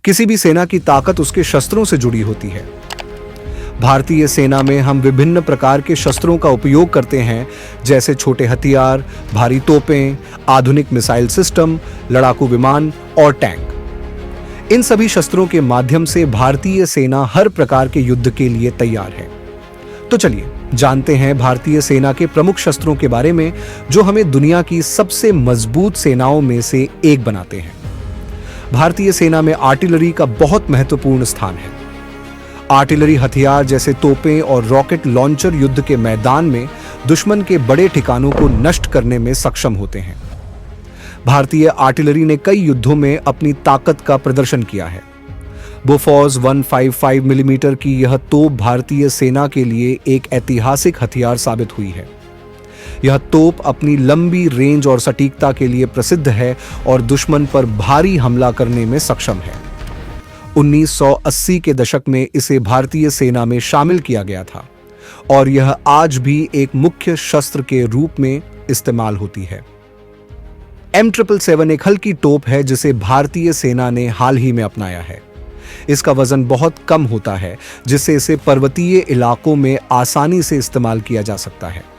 किसी भी सेना की ताकत उसके शस्त्रों से जुड़ी होती है। भारतीय सेना में हम विभिन्न प्रकार के शस्त्रों का उपयोग करते हैं, जैसे छोटे हथियार, भारी तोपें, आधुनिक मिसाइल सिस्टम, लड़ाकू विमान और टैंक। इन सभी शस्त्रों के माध्यम से भारतीय सेना हर प्रकार के युद्ध के लिए तैयार है। तो चलिए जानते हैं भारतीय सेना के प्रमुख शस्त्रों के बारे में, जो हमें दुनिया की सबसे मजबूत सेनाओं में से एक बनाते हैं। भारतीय सेना में आर्टिलरी का बहुत महत्वपूर्ण स्थान है। आर्टिलरी हथियार जैसे तोपें और रॉकेट लॉन्चर युद्ध के मैदान में दुश्मन के बड़े ठिकानों को नष्ट करने में सक्षम होते हैं। भारतीय आर्टिलरी ने कई युद्धों में अपनी ताकत का प्रदर्शन किया है। बोफोर्स 155 मिलीमीटर की यह तोप भारतीय सेना के लिए एक ऐतिहासिक हथियार साबित हुई है। यह तोप अपनी लंबी रेंज और सटीकता के लिए प्रसिद्ध है और दुश्मन पर भारी हमला करने में सक्षम है। 1980 के दशक में इसे भारतीय सेना में शामिल किया गया था और यह आज भी एक मुख्य शस्त्र के रूप में इस्तेमाल होती है। M777 एक हल्की तोप है जिसे भारतीय सेना ने हाल ही में अपनाया है। इसका वजन बहुत कम होता है, जिससे इसे पर्वतीय इलाकों में आसानी से इस्तेमाल किया जा सकता है।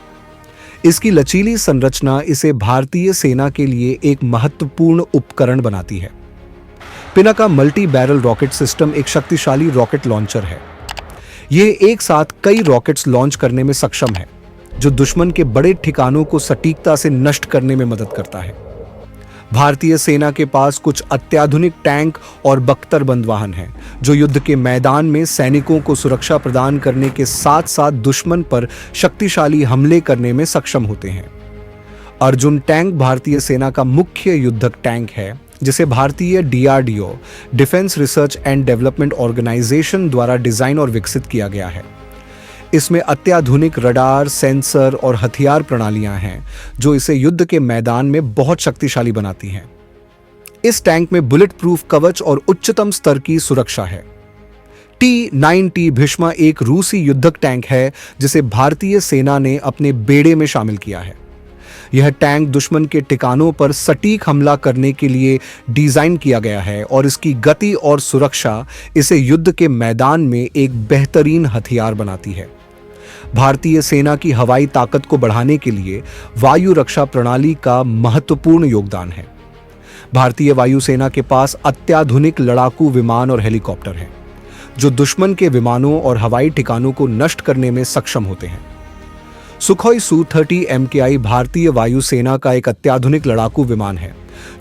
इसकी लचीली संरचना इसे भारतीय सेना के लिए एक महत्वपूर्ण उपकरण बनाती है। Pinaka multi barrel rocket system एक शक्तिशाली रॉकेट लॉन्चर है। यह एक साथ कई रॉकेट्स लॉन्च करने में सक्षम है, जो दुश्मन के बड़े ठिकानों को सटीकता से नष्ट करने में मदद करता है। भारतीय सेना के पास कुछ अत्याधुनिक टैंक और बख्तरबंद वाहन हैं, जो युद्ध के मैदान में सैनिकों को सुरक्षा प्रदान करने के साथ साथ दुश्मन पर शक्तिशाली हमले करने में सक्षम होते हैं। अर्जुन टैंक भारतीय सेना का मुख्य युद्धक टैंक है, जिसे भारतीय DRDO defence research and development organisation द्वारा डिजाइन और विकसित किया गया है। इसमें अत्याधुनिक रडार, सेंसर और हथियार प्रणालियां हैं, जो इसे युद्ध के मैदान में बहुत शक्तिशाली बनाती हैं। इस टैंक में बुलेट प्रूफ कवच और उच्चतम स्तर की सुरक्षा है। T-9T भीष्मा एक रूसी युद्धक टैंक है, जिसे भारतीय सेना ने अपने बेड़े में शामिल किया है। यह टैंक दुश्मन के ठिकानों पर सटीक हमला करने के लिए डिजाइन किया गया है और इसकी गति और सुरक्षा इसे युद्ध के मैदान में एक बेहतरीन हथियार बनाती है। भारतीय सेना की हवाई ताकत को बढ़ाने के लिए वायु रक्षा प्रणाली का महत्वपूर्ण योगदान है। भारतीय वायुसेना के पास अत्याधुनिक लड़ाकू विमान और हेलीकॉप्टर हैं, जो दुश्मन के विमानों और हवाई ठिकानों को नष्ट करने में सक्षम होते हैं। सुखोई Su-30 MKI भारतीय वायुसेना का एक अत्याधुनिक लड़ाकू विमान है,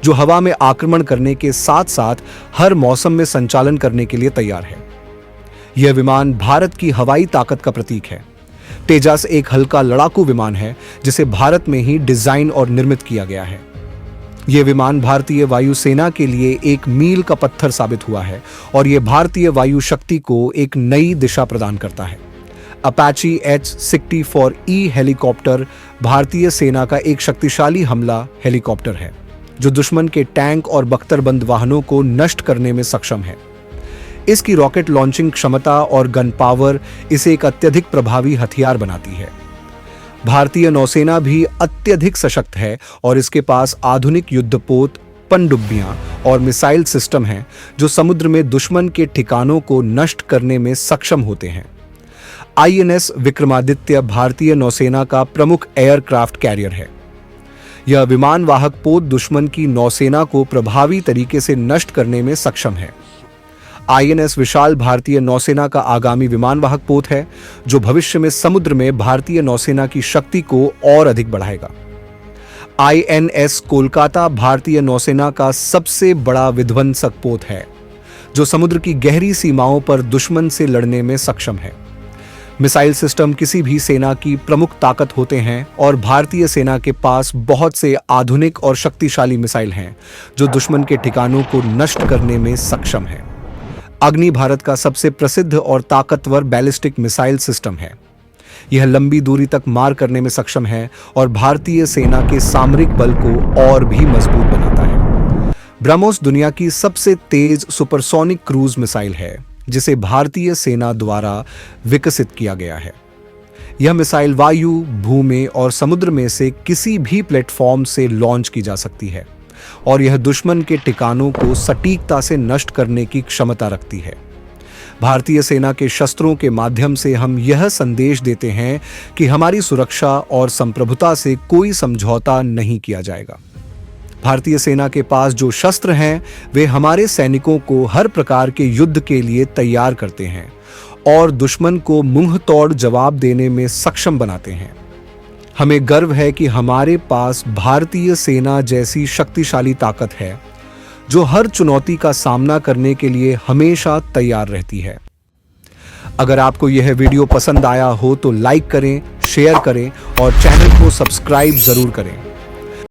जो हवा में आक्रमण करने के साथ साथ हर मौसम में संचालन करने के लिए तैयार है। यह विमान भारत की हवाई ताकत का प्रतीक है। तेजस एक हल्का लड़ाकू विमान है, जिसे भारत में ही डिजाइन और निर्मित किया गया है। यह विमान भारतीय वायुसेना के लिए एक मील का पत्थर साबित हुआ है और यह भारतीय वायु शक्ति को एक नई दिशा प्रदान करता है। अपाची H-64E हेलीकॉप्टर भारतीय सेना का एक शक्तिशाली हमला हेलीकॉप्टर है, जो दुश्मन के टैंक और बख्तरबंद वाहनों को नष्ट करने में सक्षम है। इसकी रॉकेट लॉन्चिंग क्षमता और गन पावर इसे एक अत्यधिक प्रभावी हथियार बनाती है। भारतीय नौसेना भी अत्यधिक सशक्त है और इसके पास आधुनिक युद्धपोत, पनडुब्बियां और मिसाइल सिस्टम हैं, जो समुद्र में दुश्मन के ठिकानों को नष्ट करने में सक्षम होते हैं। INS विक्रमादित्य भारतीय नौसेना का प्रमुख एयरक्राफ्ट कैरियर है। यह विमान वाहक पोत दुश्मन की नौसेना को प्रभावी तरीके से नष्ट करने में सक्षम है। INS विशाल भारतीय नौसेना का आगामी विमान वाहक पोत है, जो भविष्य में समुद्र में भारतीय नौसेना की शक्ति को और अधिक बढ़ाएगा। INS कोलकाता भारतीय नौसेना का सबसे बड़ा विध्वंसक पोत है, जो समुद्र की गहरी सीमाओं पर दुश्मन से लड़ने में सक्षम है। मिसाइल सिस्टम किसी भी सेना की प्रमुख ताकत होते हैं और भारतीय सेना के पास बहुत से आधुनिक और शक्तिशाली मिसाइल हैं, जो दुश्मन के ठिकानों को नष्ट करने में सक्षम हैं। अग्नि भारत का सबसे प्रसिद्ध और ताकतवर बैलिस्टिक मिसाइल सिस्टम है। यह लंबी दूरी तक मार करने में सक्षम है और भारतीय सेना के सामरिक बल को और भी मजबूत बनाता है। ब्रह्मोस दुनिया की सबसे तेज सुपरसोनिक क्रूज मिसाइल है, जिसे भारतीय सेना द्वारा विकसित किया गया है। यह मिसाइल वायु, भूमि और समुद्र में से किसी भी प्लेटफॉर्म से लॉन्च की जा सकती है, और यह दुश्मन के ठिकानों को सटीकता से नष्ट करने की क्षमता रखती है। भारतीय सेना के शस्त्रों के माध्यम से हम यह संदेश देते हैं कि हमारी सुरक्षा और संप्रभुता से कोई समझौता नहीं किया जाएगा। भारतीय सेना के पास जो शस्त्र हैं, वे हमारे सैनिकों को हर प्रकार के युद्ध के लिए तैयार करते हैं और दुश्मन को मुंह तोड़ जवाब देने में सक्षम बनाते हैं। हमें गर्व है कि हमारे पास भारतीय सेना जैसी शक्तिशाली ताकत है, जो हर चुनौती का सामना करने के लिए हमेशा तैयार रहती है। अगर आपको यह वीडियो पसंद आया हो तो लाइक करें, शेयर करें और चैनल को सब्सक्राइब जरूर करें।